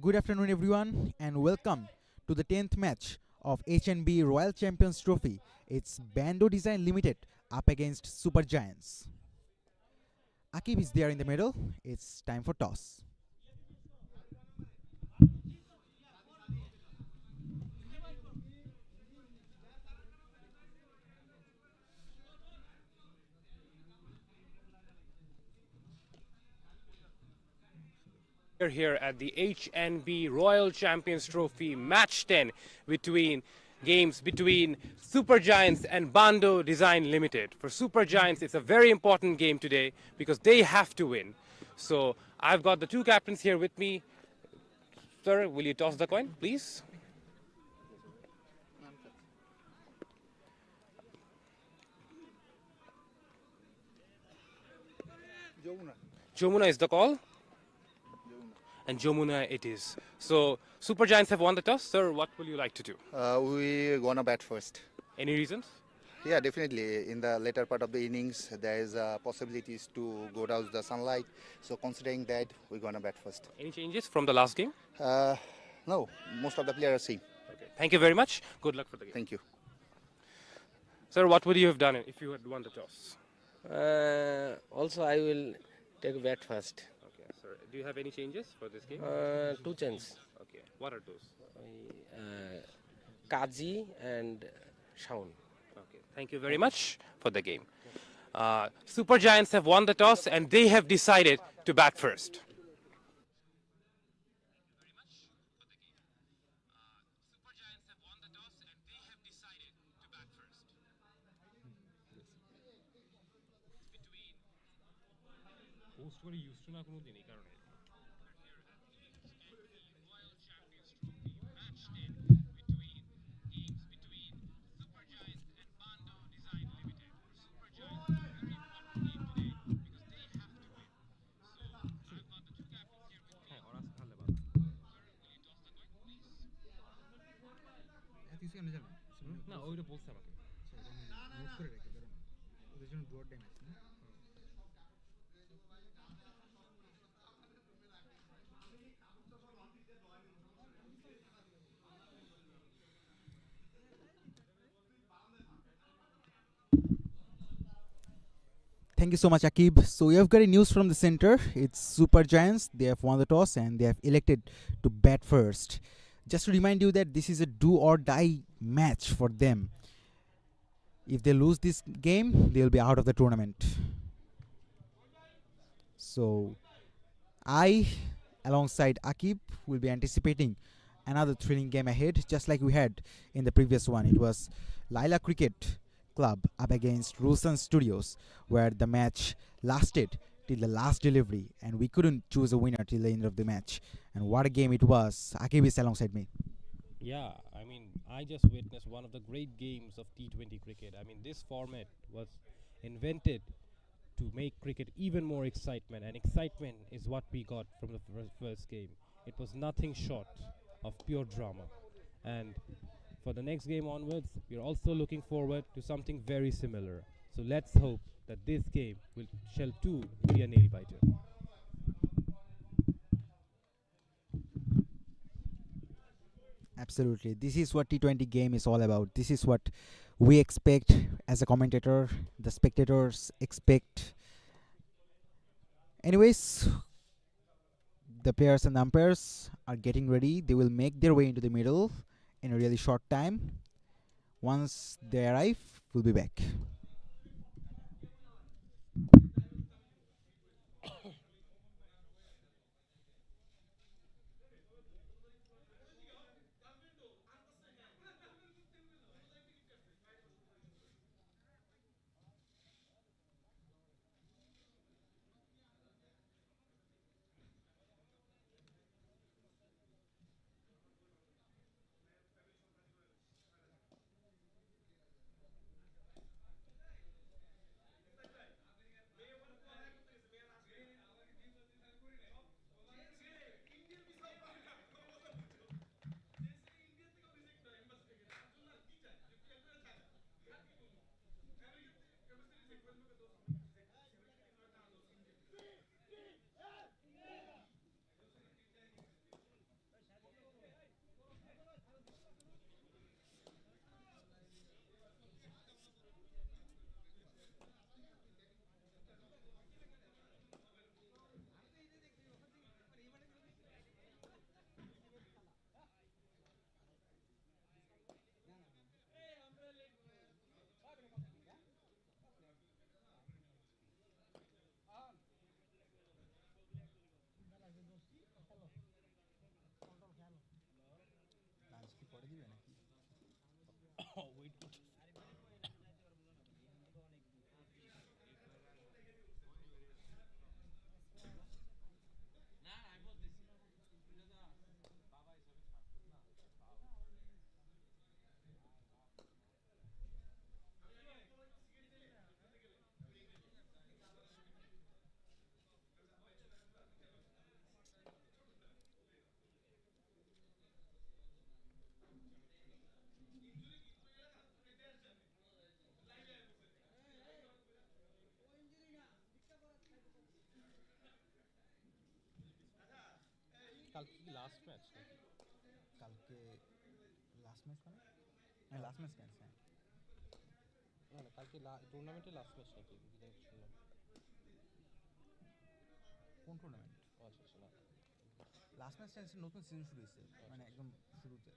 Good afternoon, everyone, and welcome to the 10th match of HNB Royal Champions Trophy. It's Bando Design Limited up against Super Giants. Akib is there in the middle. It's time for toss. We're here at the HNB Royal Champions Trophy Match 10 between Super Giants and Bando Design Limited. For Super Giants, it's a very important game today because they have to win. So I've got the two captains here with me. Sir, will you toss the coin, please? Jomuna is the call. And Jomuna it is. So Super Giants have won the toss. Sir, what will you like to do? We're gonna bat first. Any reasons? Yeah, definitely. In the later part of the innings, there is possibilities to go down the sunlight. So considering that, we're gonna bat first. Any changes from the last game? No, most of the players are same. Okay. Thank you very much. Good luck for the game. Thank you. Sir, what would you have done if you had won the toss? Also, I will take bat first. Okay, sir. Do you have any changes for this game? Two chances. Okay. What are those? Kaji and Shaun. Okay. Thank you very much for the game. Super Giants have won the toss and they have decided to bat first. Thank you so much, Akib. So we have got a news from the center. It's Super Giants. They have won the toss and they have elected to bat first. Just to remind you that this is a do or die match for them. If they lose this game, they'll be out of the tournament. So I, alongside Akib, will be anticipating another thrilling game ahead, just like we had in the previous one. It was Laila Cricket Club up against Rulson Studios, where the match lasted till the last delivery and we couldn't choose a winner till the end of the match. And what a game it was. Akib is alongside me. Yeah, I mean, I just witnessed one of the great games of T20 cricket. I mean, this format was invented to make cricket even more excitement, and excitement is what we got from the first game. It was nothing short of pure drama. And for the next game onwards, we're also looking forward to something very similar. So let's hope that this game shall too be a nail biter. Absolutely. This is what T20 game is all about. This is what we expect as a commentator, the spectators expect. Anyways, the players and umpires are getting ready. They will make their way into the middle in a really short time. Once they arrive, we'll be back. কালকে কি last match নাকি? কালকে last match মানে last match Cannes হ্যাঁ না না, কালকে টুর্নামেন্টের লাস্ট ম্যাচ নাকি ইদানিং শুনলাম। কোন টুর্নামেন্ট ও আচ্ছা আচ্ছা, না লাস্ট ম্যাচ ক্যান্সের নতুন সিজন শুরু হয়েছে মানে একদম শুরুতে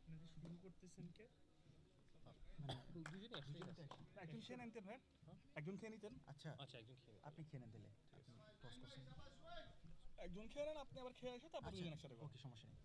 আপনাদের শুটিং করতেছেন কে? মানে দুজনে একসাথে আছে। একজন খেয়ে নিতেন ভাই, একজন খেয়ে নিতেন, আচ্ছা আচ্ছা, একজন খেয়ে আপনি খেয়ে নেন দিলে টস করছেন একজন খেয়ে নেন, আপনি আবার খেয়ে আসে তারপর দুজন একসাথে ওকে সমস্যা নেই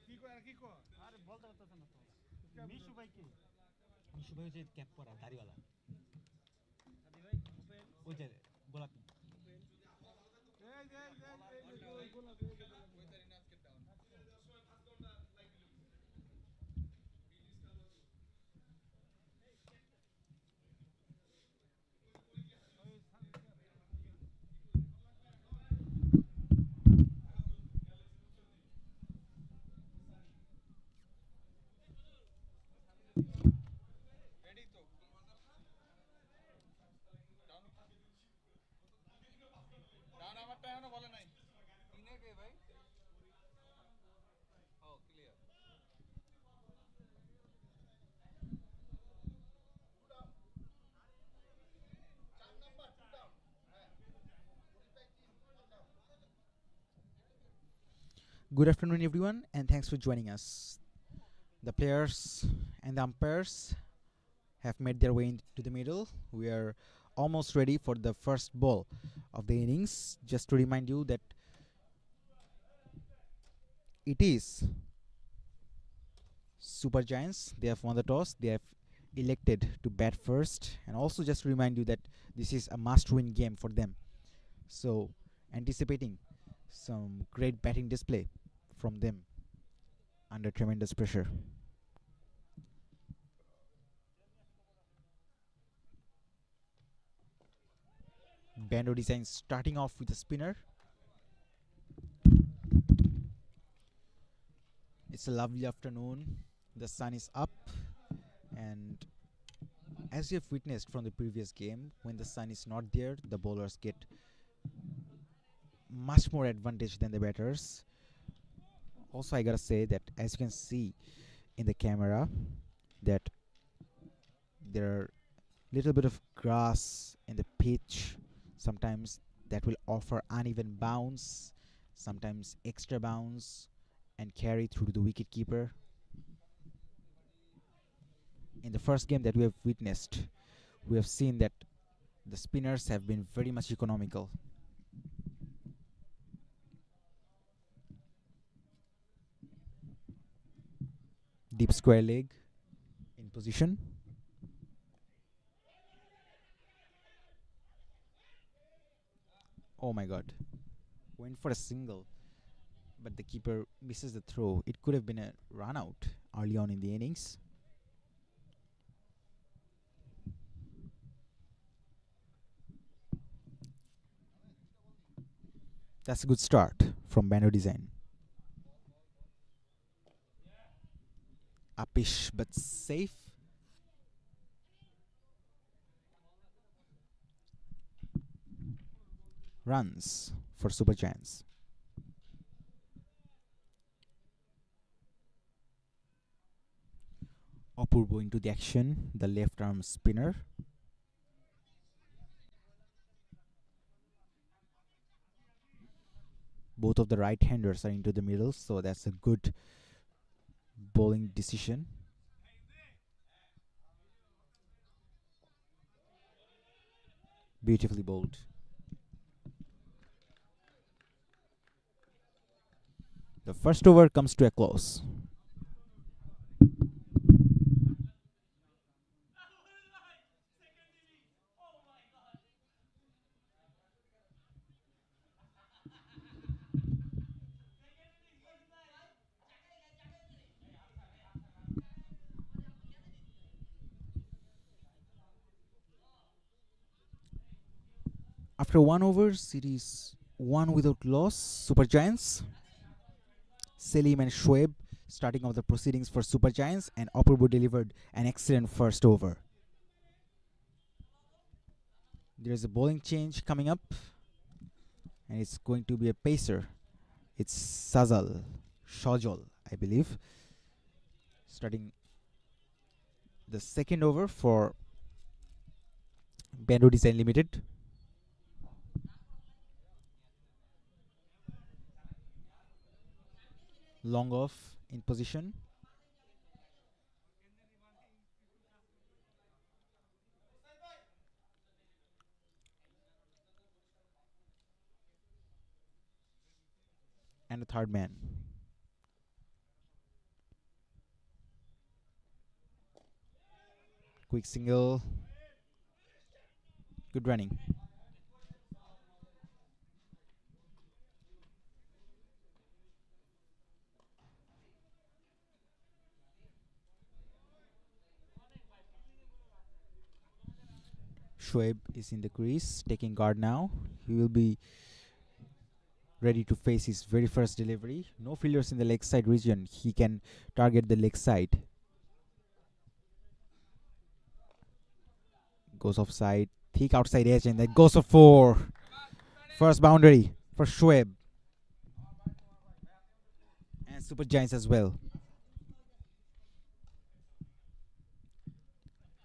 কি কয় আর কি কয়? আরে বলতে পারতেছেন না তো। মিশু ভাই কি? মিশু ভাই যে ক্যাপ পরা দাড়িওয়ালা আদি ভাই ওপেন ওই যে গোলাপি এই গোলাপি Good afternoon, everyone, and thanks for joining us. The players and the umpires have made their way into the middle. We are almost ready for the first ball of the innings. Just to remind you that it is Super Giants. They have won the toss. They have elected to bat first, and also just to remind you that this is a must-win game for them. So, anticipating some great batting display from them under tremendous pressure. Bando design starting off with a spinner. It's a lovely afternoon. The sun is up, and as you have witnessed from the previous game, when the sun is not there, the bowlers get much more advantage than the batters. Also, I gotta say that as you can see in the camera, that there are little bit of grass in the pitch. Sometimes that will offer uneven bounce, sometimes extra bounce, and carry through to the wicket keeper. In the first game that we have witnessed, we have seen that the spinners have been very much economical. Deep square leg in position. Oh my god. Went for a single, but the keeper misses the throw. It could have been a run out early on in the innings. That's a good start from Bando design. Uppish but safe. Runs for Super Giants. Apurbo into the action, the left arm spinner. Both of the right-handers are into the middle, so that's a good bowling decision. Beautifully bowled. The first over comes to a close. After 1 over, it is 1 without loss. Super Giants. Selim and Shoaib starting off the proceedings for Super Giants, and Apurbo delivered an excellent first over. There is a bowling change coming up, and it's going to be a pacer. It's Shajol, I believe, starting the second over for Bando Design Limited. Long off in position. And a third man. Quick single. Good running. Shoaib is in the crease, taking guard now. He will be ready to face his very first delivery. No fielders in the leg side region. He can target the leg side. Goes offside, thick outside edge, and that goes for 4. First boundary for Shoaib. And Super Giants as well.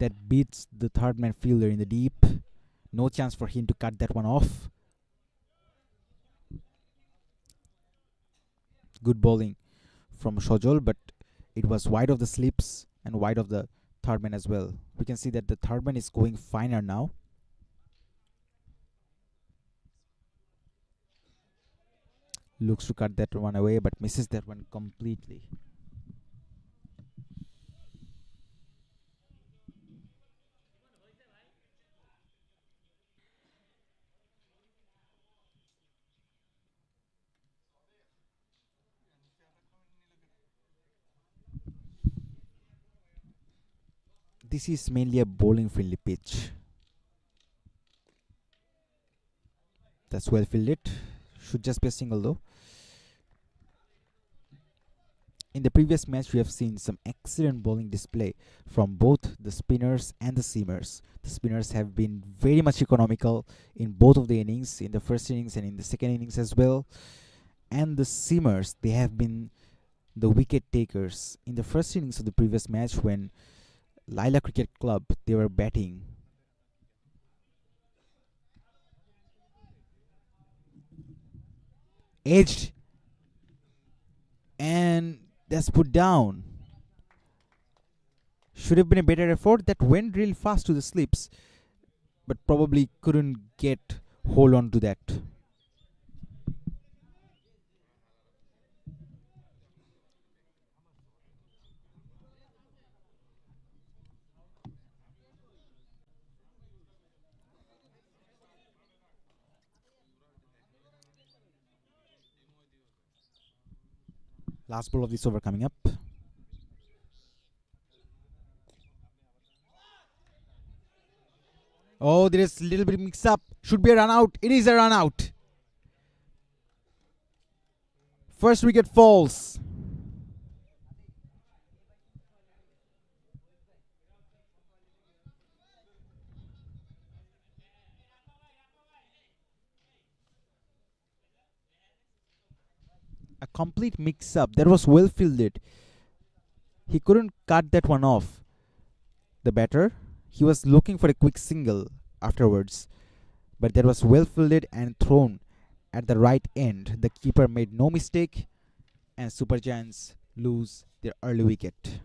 That beats the third man fielder in the deep. No chance for him to cut that one off. Good bowling from Shajol, but it was wide of the slips and wide of the third man as well. We can see that the third man is going finer now. Looks to cut that one away, but misses that one completely. This is mainly a bowling friendly pitch. That's well fielded. Should just be a single though. In the previous match, we have seen some excellent bowling display from both the spinners and the seamers. The spinners have been very much economical in both of the innings, in the first innings and in the second innings as well. And the seamers, they have been the wicket takers. In the first innings of the previous match, when Lila Cricket Club, they were batting, edged, and that's put down. should have been a better effort. That went real fast to the slips, but probably couldn't get hold on to that. Last ball of this over coming up. Oh, there is a little bit mix up. Should be a run out. It is a run out. First wicket falls. A complete mix up. That was well fielded. He couldn't cut that one off. The batter, he was looking for a quick single afterwards, but that was well fielded and thrown at the right end. The keeper made no mistake, and Super Giants lose their early wicket.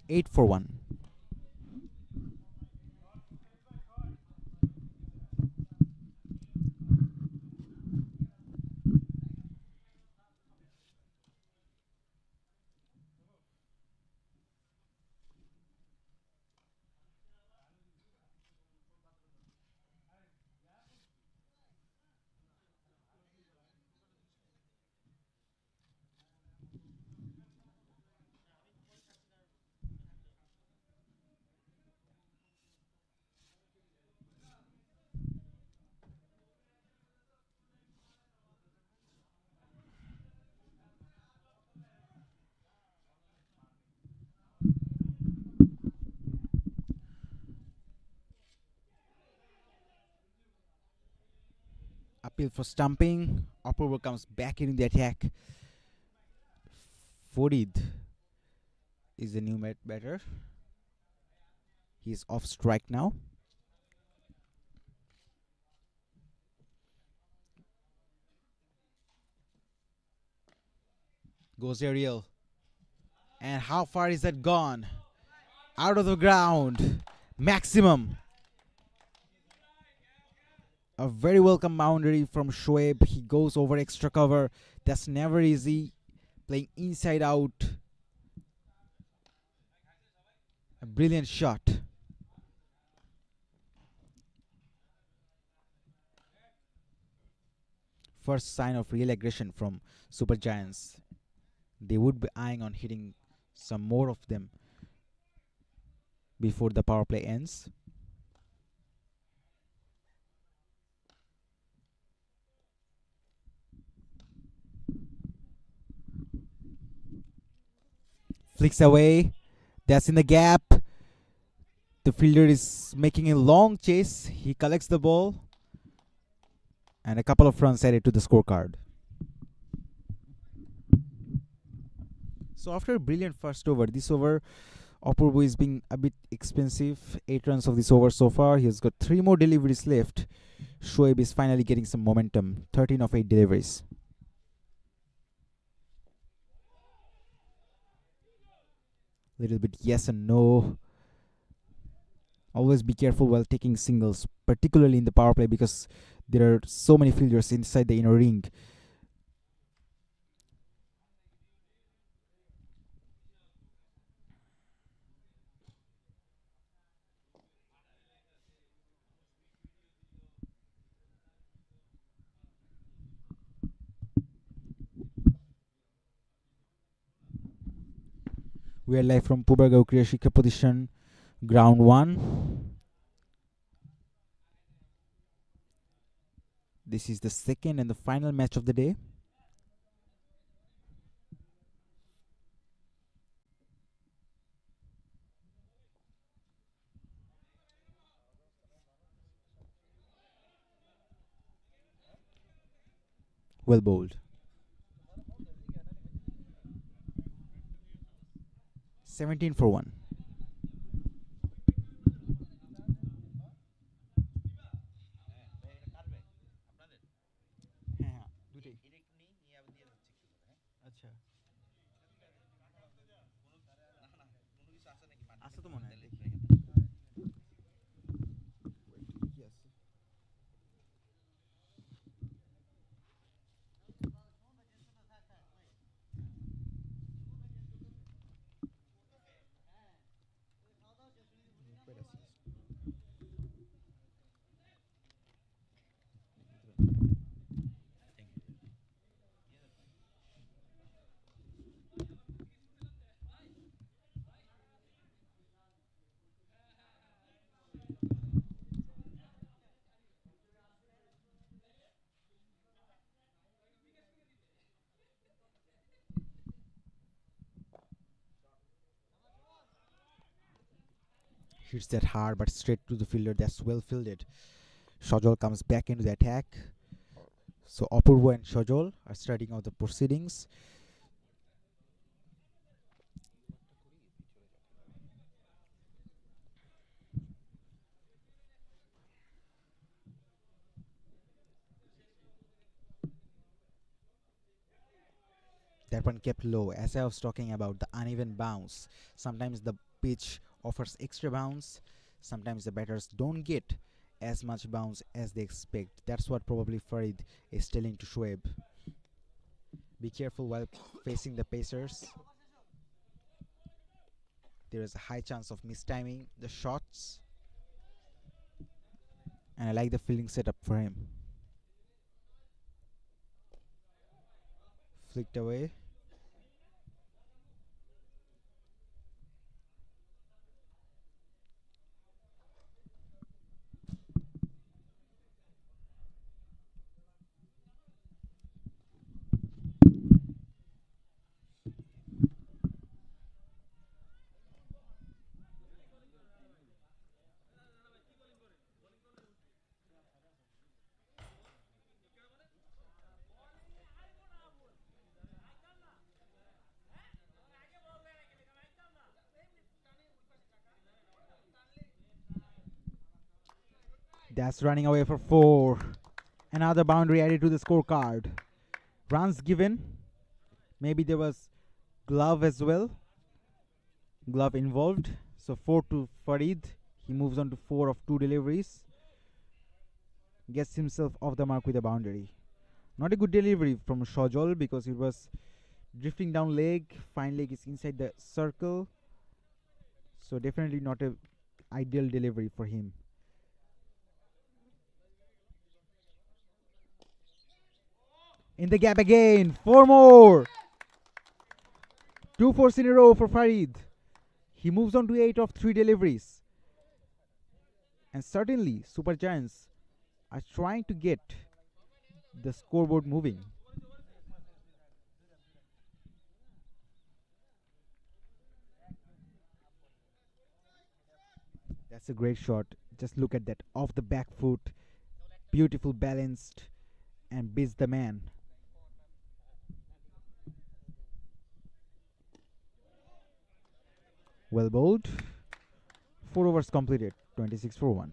Eight for one. Appeal for stumping. Opurva comes back in the attack. Farid is the new batter. He's off strike now. Goes aerial. And how far is that gone? Out of the ground. Maximum. A very welcome boundary from Shoaib. He goes over extra cover. That's never easy. Playing inside out. A brilliant shot. First sign of real aggression from Super Giants. They would be eyeing on hitting some more of them before the power play ends. Flicks away. That's in the gap. The fielder is making a long chase. He collects the ball. And a couple of runs added to the scorecard. So after a brilliant first over, this over, Apurva is being a bit expensive. 8 runs of this over so far. He has got 3 more deliveries left. Shoaib is finally getting some momentum. 13 of 8 deliveries. Little bit yes and no. Always be careful while taking singles, particularly in the power play, because there are so many fielders inside the inner ring. We are live from Pubargao Kriya Shikha position, ground 1. This is the second and the final match of the day. Well bowled. 17 for 1. আচ্ছা আছে তো মনে হয় দেখি কি আছে hits that hard but straight to the fielder. That's well fielded. Shojol comes back into the attack. So Apurva and Shojol are starting out the proceedings. That one kept low. As I was talking about the uneven bounce, sometimes the pitch offers extra bounce, sometimes the batters don't get as much bounce as they expect. That's what probably Farid is telling to Shoaib. Be careful while facing the pacers. There is a high chance of mistiming the shots, and I like the fielding setup for him. Flicked away. That's running away for 4. Another boundary added to the scorecard. Runs given. Maybe there was glove as well. Glove involved. So 4 to Farid. He moves on to 4 of 2 deliveries. Gets himself off the mark with a boundary. Not a good delivery from Shojol because it was drifting down leg. Fine leg is inside the circle. So definitely not a ideal delivery for him. In the gap again. 4 more. 2 fours in a row for Farid. He moves on to 8 of 3 deliveries. And certainly, Super Giants are trying to get the scoreboard moving. That's a great shot. Just look at that. Off the back foot. Beautiful balanced. And beats the man. Well bowled. 4 overs completed. 26 for 1.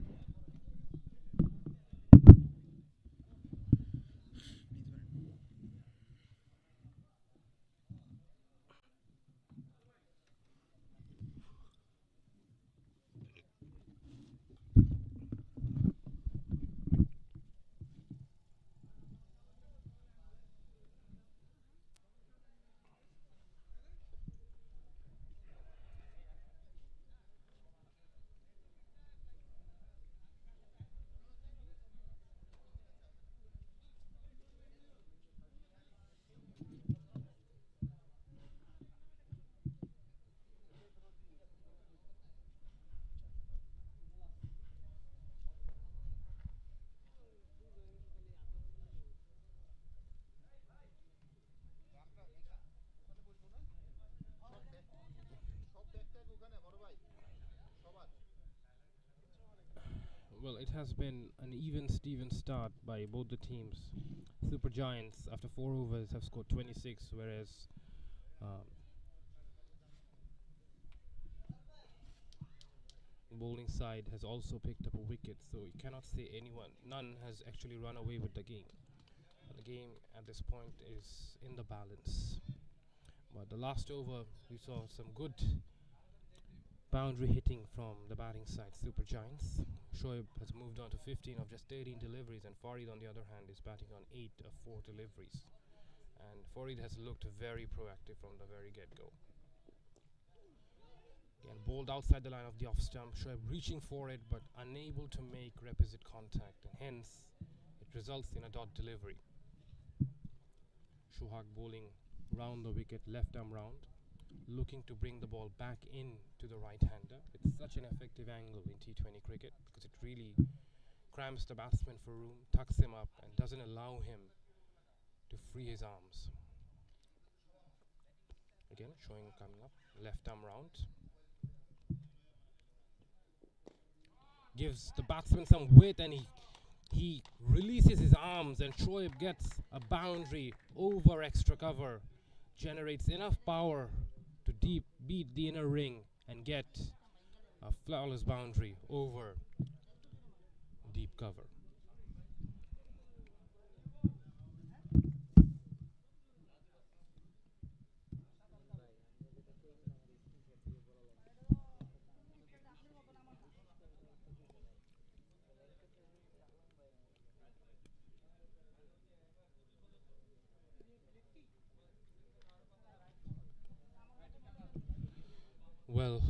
Well, it has been an even Steven start by both the teams. Super Giants, after 4 overs, have scored 26, whereas bowling side has also picked up a wicket. So you cannot say none has actually run away with the game. The game at this point is in the balance. But the last over, we saw some good boundary hitting from the batting side, Super Giants. Shoaib has moved on to 15 of just 13 deliveries, and Farid, on the other hand, is batting on 8 of 4 deliveries. And Farid has looked very proactive from the very get-go. Again, bowled outside the line of the off stump. Shoaib reaching for it, but unable to make requisite contact, and hence it results in a dot delivery. Shohag bowling round the wicket, left arm round, looking to bring the ball back in to the right-hander. It's such an effective angle in T20 cricket because it really cramps the batsman for room, tucks him up, and doesn't allow him to free his arms. Again, showing coming up, left arm round. Gives the batsman some width, and he releases his arms, and Shoaib gets a boundary over extra cover, generates enough power to beat the inner ring and get a flawless boundary over deep cover. Well,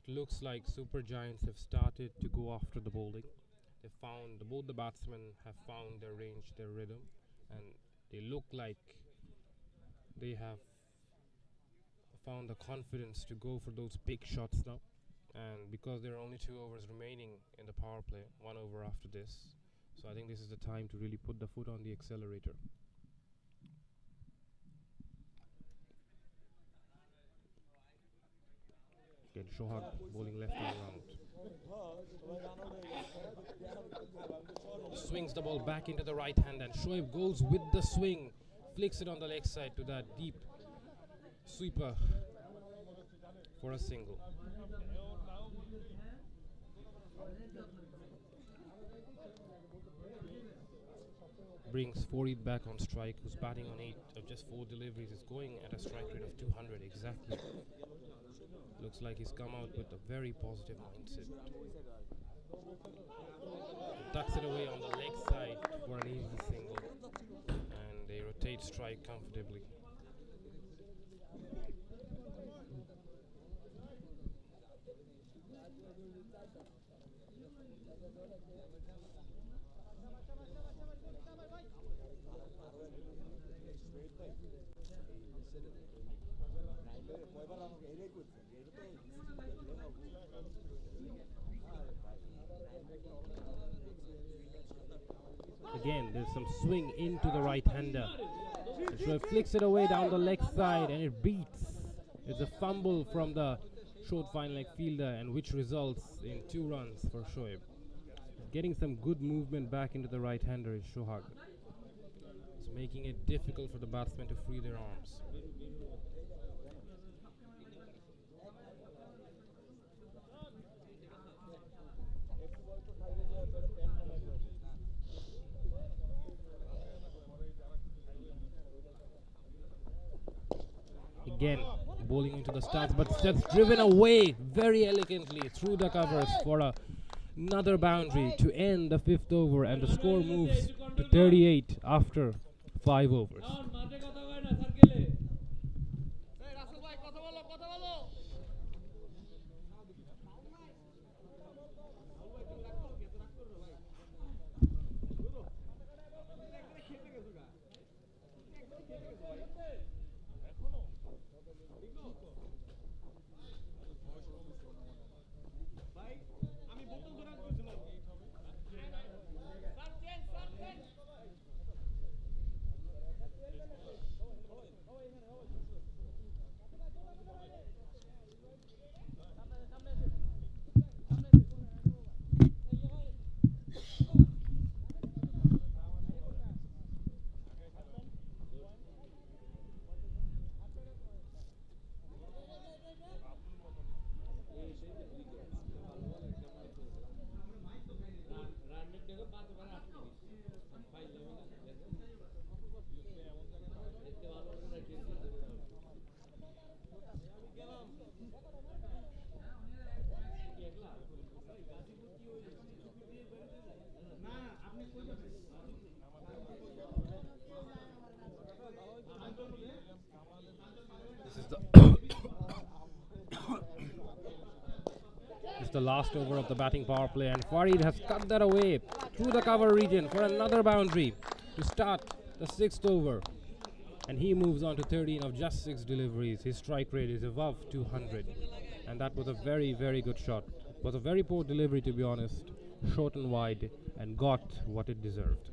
it looks like Super Giants have started to go after the bowling. They found both the batsmen have found their range, their rhythm, and they look like they have found the confidence to go for those big shots now. And because there are only 2 overs remaining in the power play, 1 over after this, so I think this is the time to really put the foot on the accelerator. Again, Shohag bowling left arm round. Swings the ball back into the right hand, and Shoaib goes with the swing, flicks it on the leg side to that deep sweeper for a single. Brings Farid back on strike, who's batting on 8 of just 4 deliveries, is going at a strike rate of 200 exactly. Looks like he's come out with a very positive mindset. Tucks it away on the leg side for an easy single, and they rotate strike comfortably. Again, there's some swing into the right-hander. Shoaib flicks it away down the leg side, and it beats. It's a fumble from the short fine leg fielder, and which results in 2 runs for Shoaib. Getting some good movement back into the right-hander is Shohag. It's making it difficult for the batsmen to free their arms. Again, bowling into the stance, but that's driven away very elegantly through the covers for another boundary to end the 5th over, and the score moves to 38 after 5 overs. This is the it's the last over of the batting power play, and Farid has cut that away through the cover region for another boundary to start the 6th over. And he moves on to 13 of just 6 deliveries. His strike rate is above 200. And that was a very, very good shot. It was a very poor delivery, to be honest. Short and wide, and got what it deserved.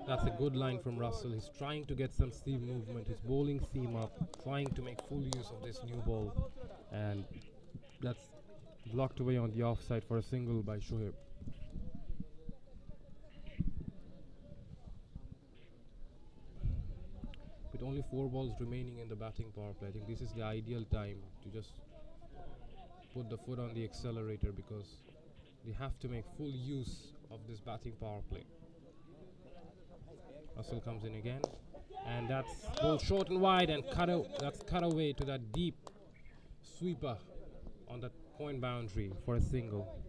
That's a good line from Russell. He's trying to get some seam movement. He's bowling seam up, trying to make full use of this new ball. And that's blocked away on the offside for a single by Shoaib. With only 4 balls remaining in the batting power play, I think this is the ideal time to just put the foot on the accelerator, because they have to make full use of this batting power play. Russell comes in again, and that's ball short and wide, and that's cut away to that deep sweeper on that point boundary for a single.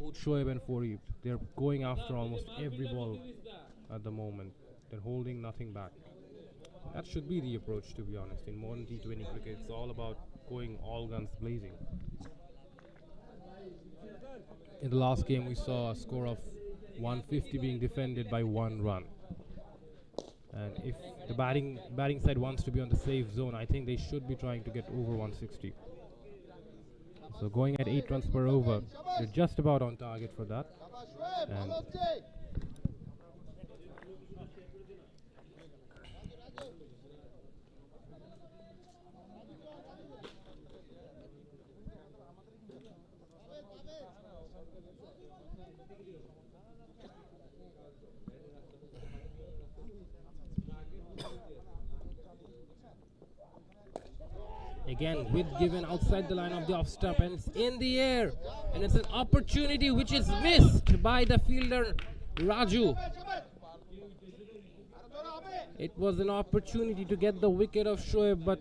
Both Shoaib and Farid, they're going after almost every ball at the moment. They're holding nothing back. That should be the approach, to be honest. In modern T20 cricket, it's all about going all guns blazing. In the last game, we saw a score of 150 being defended by 1 run. And if the batting side wants to be on the safe zone, I think they should be trying to get over 160. So going at 8 runs per over, they're just about on target for that. And again, with given outside the line of the off stump, and it's in the air, and it's an opportunity which is missed by the fielder Raju. It was an opportunity to get the wicket of Shoaib, but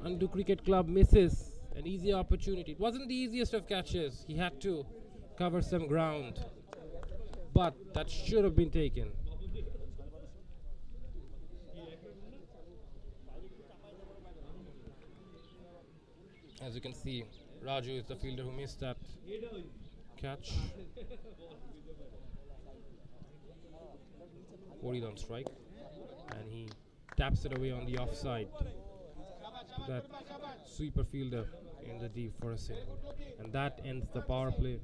Undo Cricket Club misses an easy opportunity. It wasn't the easiest of catches. He had to cover some ground, but that should have been taken. As you can see, Raju is the fielder who missed that catch. 40 on strike, and he taps it away on the offside to that sweeper fielder in the deep for a single. And that ends the power play.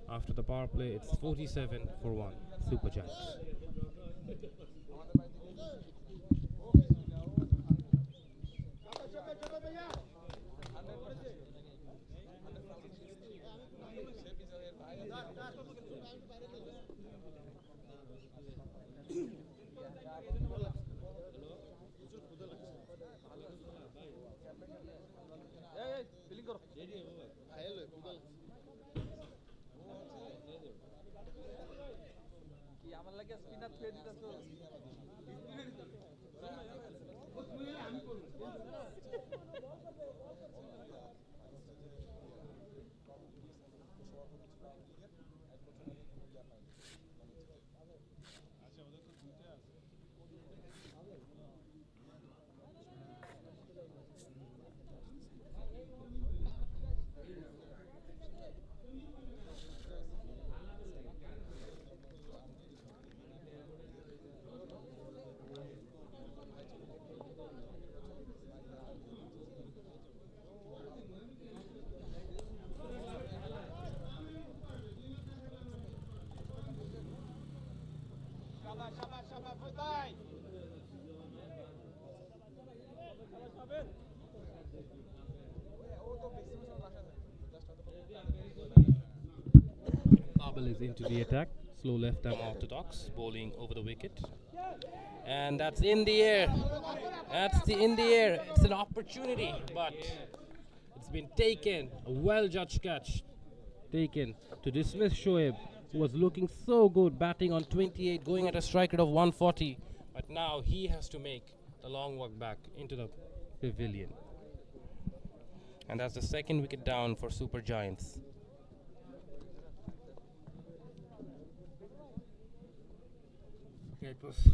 After the power play, it's 47 for 1. Super Giants. Babel is into the attack. Slow left arm orthodox, bowling over the wicket. And that's in the air. That's in the air. It's an opportunity, but it's been taken. A well-judged catch taken to dismiss Shoaib, who was looking so good, batting on 28, going at a strike rate of 140. But now he has to make the long walk back into the pavilion. And that's the second wicket down for Super Giants. Okay, it was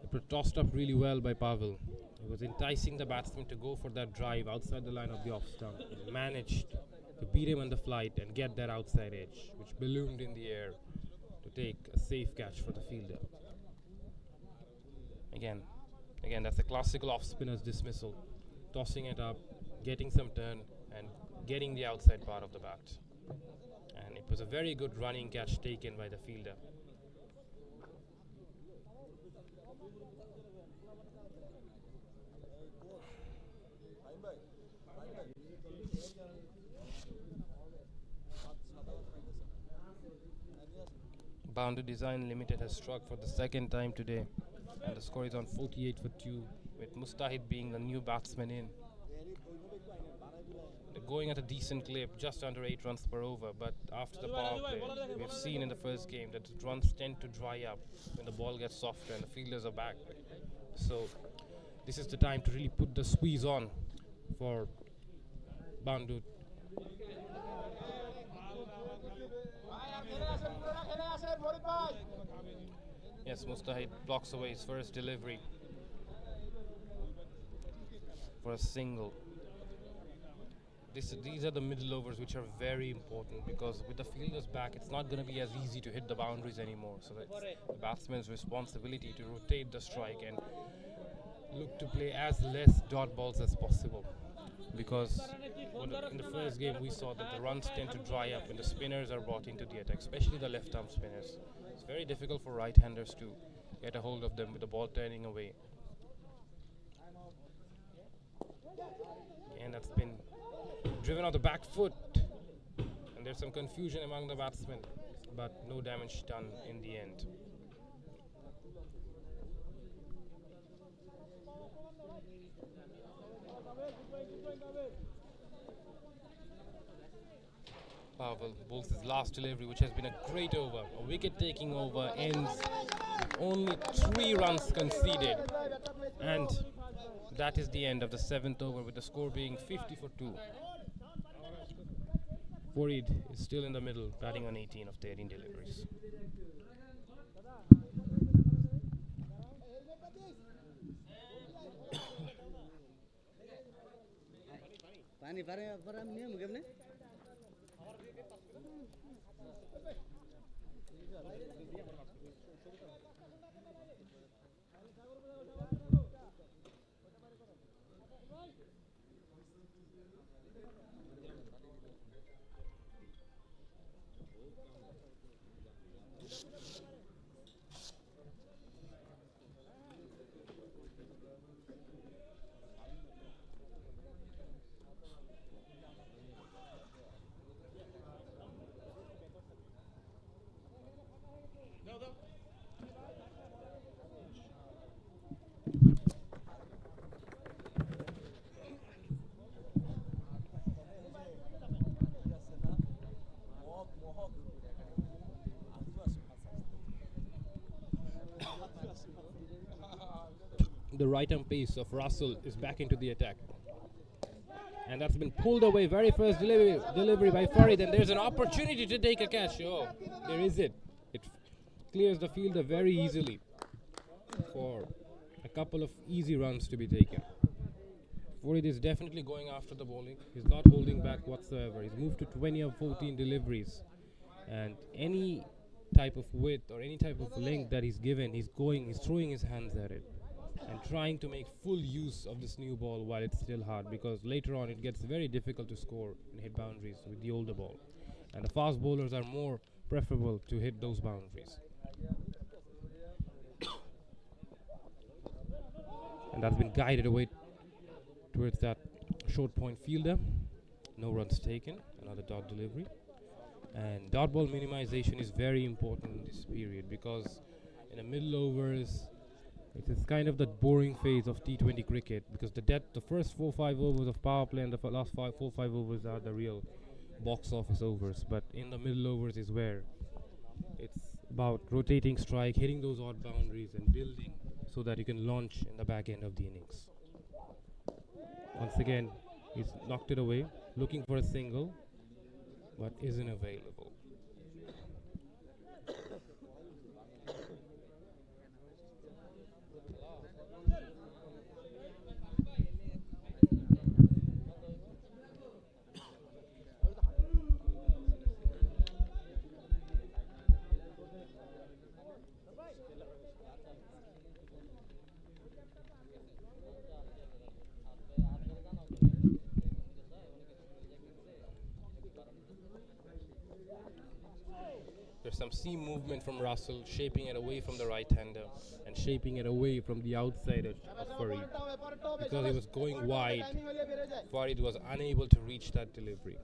it was tossed up really well by Pavel. He was enticing the batsman to go for that drive outside the line of the off stump. He managed to beat him on the flight and get that outside edge, which ballooned in the air to take a safe catch for the fielder. Again, that's a classical off-spinner's dismissal. Tossing it up, getting some turn, and getting the outside part of the bat. And it was a very good running catch taken by the fielder. Bando Design Limited has struck for the second time today, and the score is on 48 for 2, with Mustahid being the new batsman in. They're going at a decent clip, just under 8 runs per over, but after the power play, we've seen in the first game that the runs tend to dry up when the ball gets softer and the fielders are back. So this is the time to really put the squeeze on for Bando. Yes, Mustahid blocks away his first delivery for a single. These are the middle overs which are very important, because with the fielders back, it's not going to be as easy to hit the boundaries anymore. So that's the batsman's responsibility to rotate the strike and look to play as less dot balls as possible. Because in the first game we saw that the runs tend to dry up when the spinners are brought into the attack, especially the left-arm spinners. It's very difficult for right-handers to get a hold of them with the ball turning away. And that's been driven on the back foot, and there's some confusion among the batsmen, but no damage done in the end. Pavel bowls his last delivery, which has been a great over. A wicket-taking over, ends with only 3 runs conceded. And that is the end of the 7th over, with the score being 50 for 2. Farid is still in the middle, batting on 18 of 13 deliveries. The right-arm pace of Russell is back into the attack. And that's been pulled away. Very first delivery by Farid, and there's an opportunity to take a catch. Oh, there is it. It clears the fielder very easily for a couple of easy runs to be taken. Farid is definitely going after the bowling. He's not holding back whatsoever. He's moved to 20 of 14 deliveries. And any type of width or any type of length that he's given, he's throwing his hands at it and trying to make full use of this new ball while it's still hard, because later on it gets very difficult to score and hit boundaries with the older ball. And the fast bowlers are more preferable to hit those boundaries. And that's been guided away towards that short point fielder. No runs taken, another dot delivery. And dot ball minimization is very important in this period, because in the middle overs, It's kind of that boring phase of T20 cricket because the first 4-5 overs of power play and the last 4-5 overs are the real box office overs. But in the middle overs is where it's about rotating strike, hitting those odd boundaries, and building so that you can launch in the back end of the innings. Once again, he's knocked it away, looking for a single, but isn't available. There's some seam movement from Russell, shaping it away from the right-hander and shaping it away from the outside of Farid. Because he was going wide, Farid was unable to reach that delivery.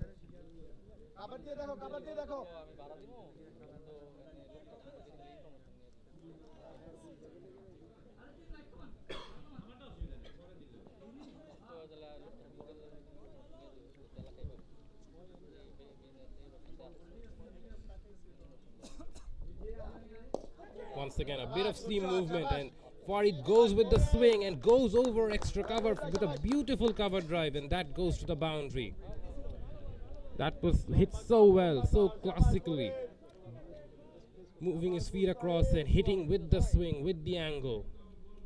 Once again, a bit of seam movement, and Farid goes with the swing and goes over extra cover with a beautiful cover drive, and that goes to the boundary. That was hit so well, so classically. Moving his feet across and hitting with the swing, with the angle,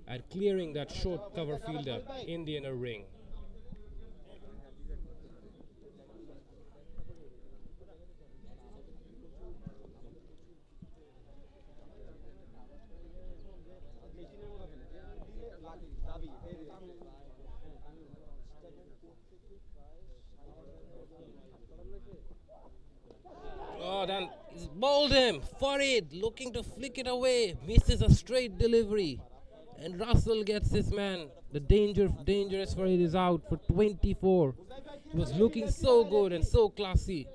and clearing that short cover fielder in the inner ring. Oh, then he's bowled him. Farid looking to flick it away, misses a straight delivery, and Russell gets his man. The dangerous Farid is out for 24. He was looking so good and so classy,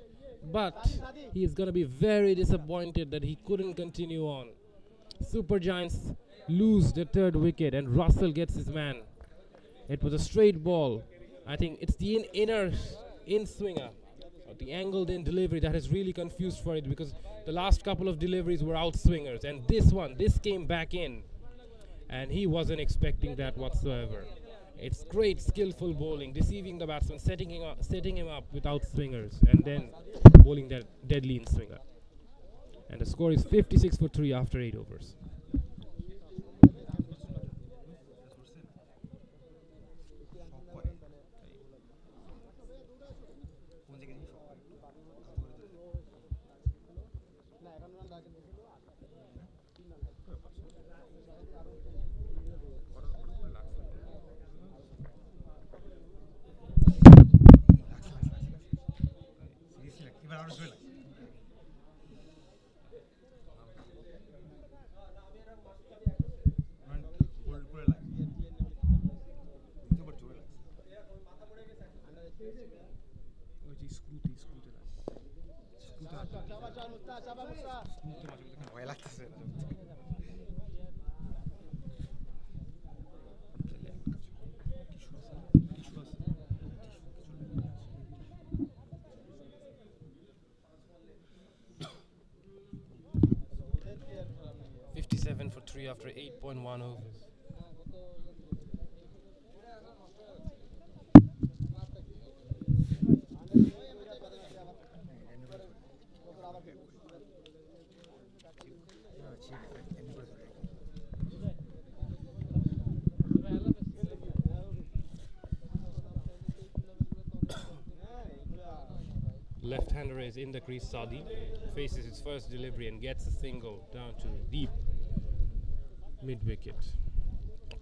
but he is going to be very disappointed that he couldn't continue on. Super Giants lose the third wicket, and Russell gets his man. It was a straight ball. I think it's the inner in-swinger, the angled in delivery that has really confused Farid, because the last couple of deliveries were out swingers, and this came back in, and he wasn't expecting that whatsoever. It's great skillful bowling, deceiving the batsman, setting him up with out swingers, and then bowling that deadly in swinger. And the score is 56 for 3 after 8 overs. For 3 after 8.1 overs. Left-hander is in the crease. Sadi faces his first delivery and gets a single down to deep mid-wicket.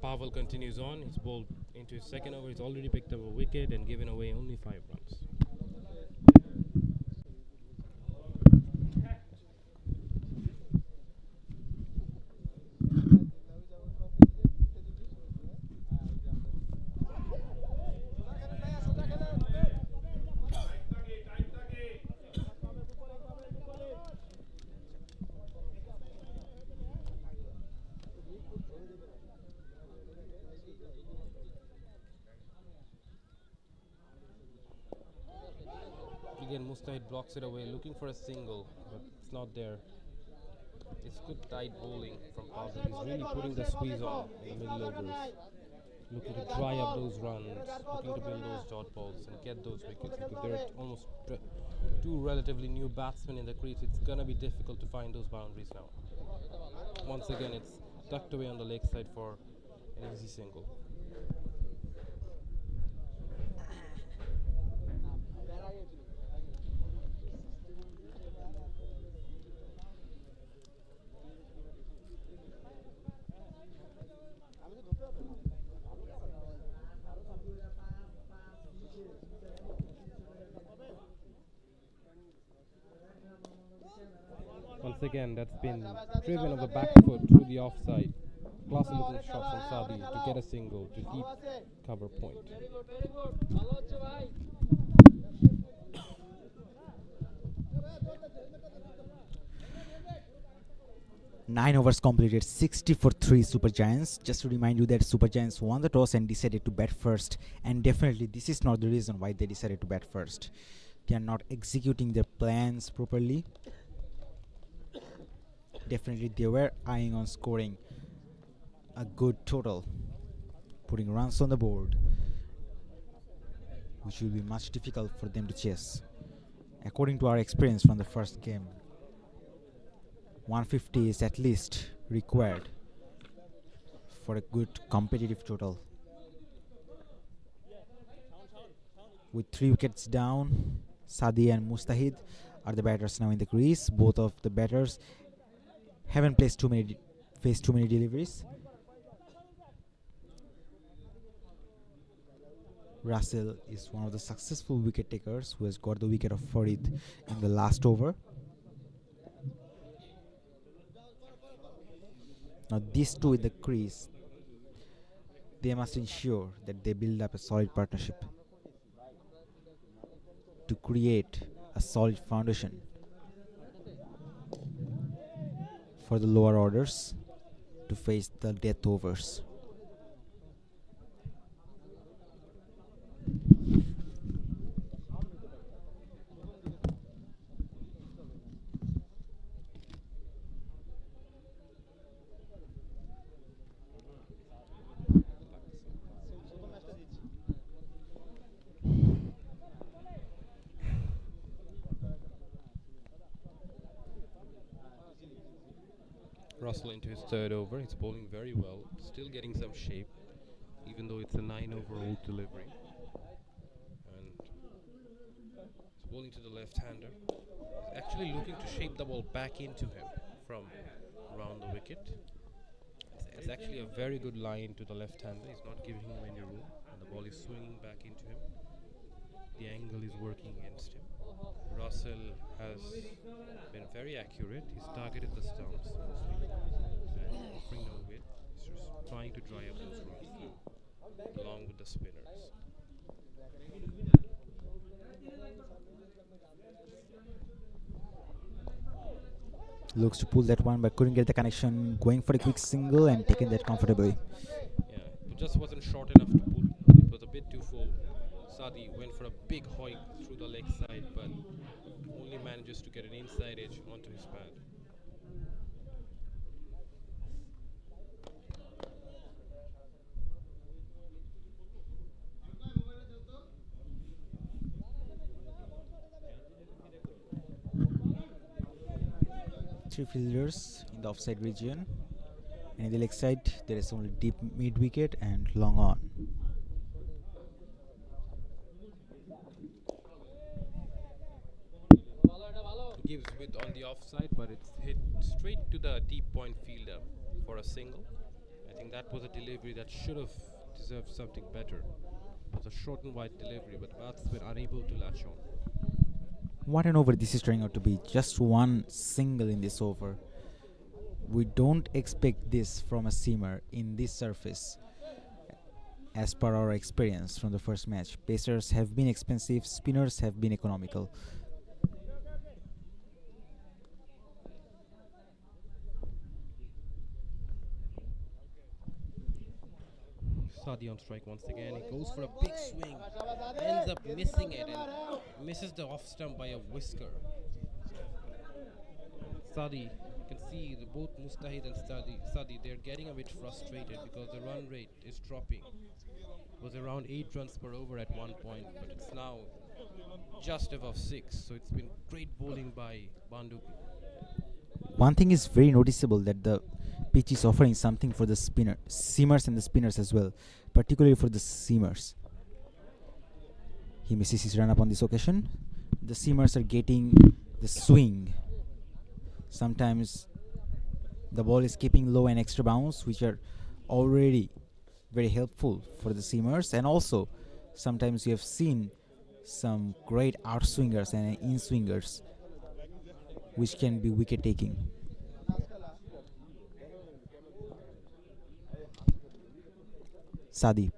Pavel continues on. He's bowled into his second over. He's already picked up a wicket and given away only 5 runs. again, Mustahid blocks it away, looking for a single, but it's not there. It's good tight bowling from Pablo. He's really putting the squeeze on in the middle overs, looking to dry up those runs, looking to build those dot balls and get those wickets. Because there are almost two relatively new batsmen in the crease, it's gonna be difficult to find those boundaries now. Once again, it's tucked away on the leg side for an easy single. Once again, that's been driven on the back foot through the offside. Classy looking shot from Sadi to get a single to deep cover point. 9 overs completed, 60 for 3 Super Giants. Just to remind you that Super Giants won the toss and decided to bat first. And definitely this is not the reason why they decided to bat first. They are not executing their plans properly. Definitely they were eyeing on scoring a good total, putting runs on the board, which will be much difficult for them to chase. According to our experience from the first game, 150 is at least required for a good competitive total. With 3 wickets down, Sadi and Mustahid are the batters now in the crease. Both of the batters haven't faced too many deliveries. Russell is one of the successful wicket takers who has got the wicket of Farid in the last over. Now these two in the crease, they must ensure that they build up a solid partnership to create a solid foundation for the lower orders to face the death overs. Russell into his third over. He's bowling very well, still getting some shape, even though it's a 9-over-old delivery. And he's bowling to the left-hander. He's actually looking to shape the ball back into him from around the wicket. It's actually a very good line to the left-hander. He's not giving him any room, and the ball is swinging back into him. The angle is working against him. Russell has been very accurate. He's targeted the stumps mostly and offering no wicket. He's just trying to dry up those runs along with the spinners. Looks to pull that one but couldn't get the connection, going for a quick single and taking that comfortably. Yeah, it just wasn't short enough to pull. It was a bit too full. Sadi went for a big hoik through the leg side, but only manages to get an inside edge onto his pad. Three fielders in the offside region, and in the leg side there is only deep mid wicket and long on. Gives width on the offside, but it's hit straight to the deep point fielder for a single. I think that was a delivery that should have deserved something better. It was a short and wide delivery, but batsmen unable to latch on. What an over this is turning out to be. Just one single in this over. We don't expect this from a seamer in this surface. As per our experience from the first match, pacers have been expensive, spinners have been economical. Sadi on strike once again. He goes for a big swing, ends up missing it and misses the off stump by a whisker. Sadi, you can see both Mustahid and Sadi, they're getting a bit frustrated because the run rate is dropping. It was around 8 runs per over at one point, but it's now just above 6. So it's been great bowling by Bando. One thing is very noticeable, that the pitch is offering something for the seamers and the spinners as well, particularly for the seamers. He misses his run up on this occasion. The seamers are getting the swing. Sometimes the ball is keeping low and extra bounce, which are already very helpful for the seamers, and also sometimes you have seen some great out swingers and in swingers, which can be wicket taking. Sadi.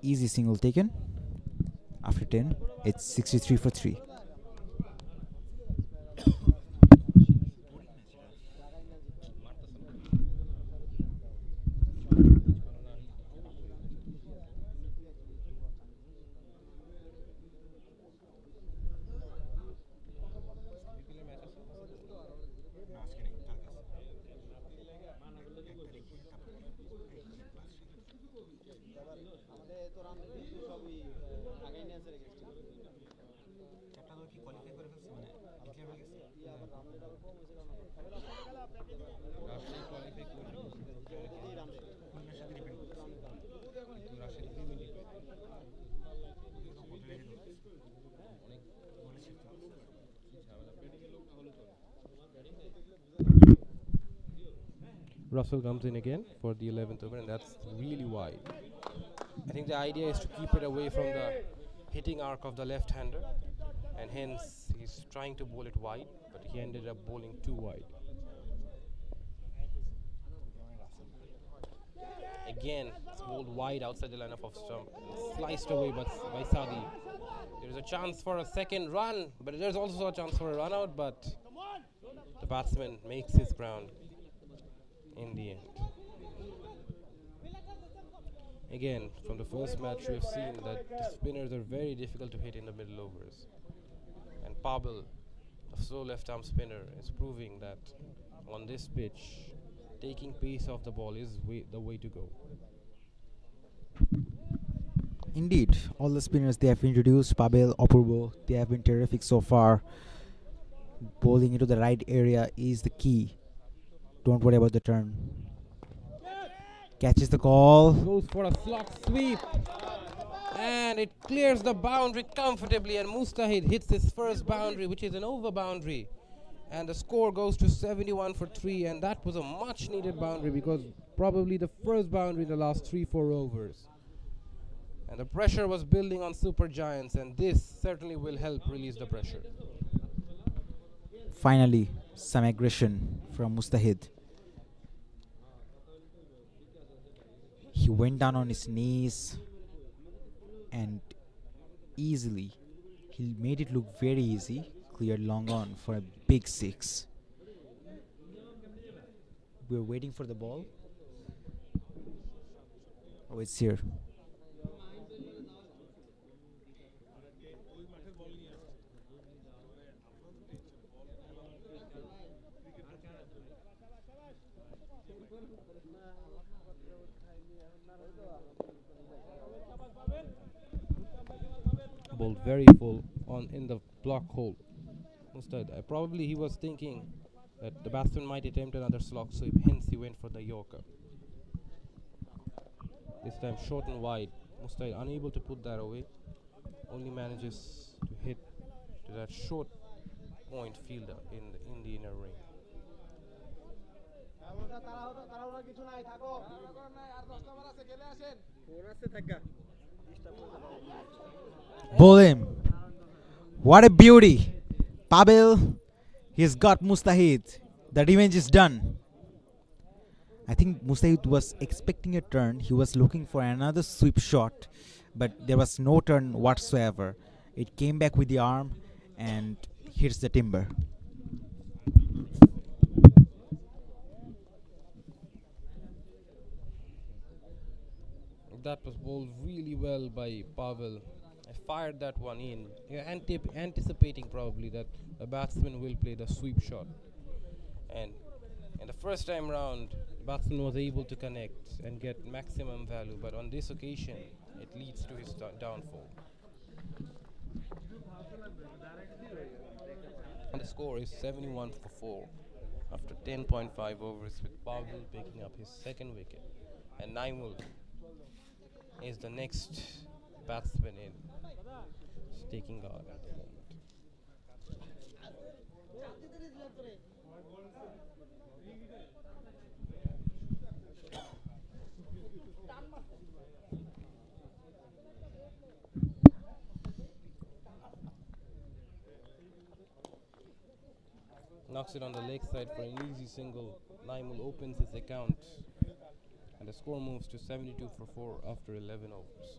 Easy single taken. After 10, it's 63 for 3. Russell comes in again for the 11th over, and that's really wide. I think the idea is to keep it away from the hitting arc of the left-hander, and hence he's trying to bowl it wide, but he ended up bowling too wide. Again, it's bowled wide outside the line of off stump, and sliced away by Sadi. There's a chance for a second run, but there's also a chance for a run out, but the batsman makes his ground in the end. Again, from the first match, we have seen that the spinners are very difficult to hit in the middle overs. And Pabil, the slow left-arm spinner, is proving that on this pitch, taking pace off the ball is the way to go. Indeed, all the spinners they have introduced, Pabil, Apurbo, they have been terrific so far. Bowling into the right area is the key. Don't worry about the turn. Catches the call. Goes for a slot sweep. And it clears the boundary comfortably, and Mustahid hits his first boundary, which is an over boundary. And the score goes to 71 for 3, and that was a much needed boundary because probably the first boundary in the last 3-4 overs. And the pressure was building on Super Giants, and this certainly will help release the pressure. Finally, some aggression from Mustahid. He went down on his knees and easily, he made it look very easy, cleared long on for a big 6. We're waiting for the ball. Oh, it's here. Bowled very full in the block hole. Instead, probably he was thinking that the batsman might attempt another slog sweep, hence he went for the Yorker. This time short and wide. Mustahid unable to put that away. Only manages to hit to that short point fielder in the inner ring. Bowl him. What a beauty. Pabil, he's got Mustahid. The revenge is done. I think Mustahid was expecting a turn. He was looking for another sweep shot, but there was no turn whatsoever. It came back with the arm and hits the timber. That was bowled really well by Pavel. I fired that one in, yeah, anticipating probably that the batsman will play the sweep shot. And in the first time round, the batsman was able to connect and get maximum value, but on this occasion, it leads to his downfall. And the score is 71 for 4 after 10.5 overs, with Pavel picking up his second wicket. And Naimul is the next batsman in, taking guard at the moment. Knocks it on the leg side for an easy single. Naimul opens his account, and the score moves to 72 for 4 after 11 overs.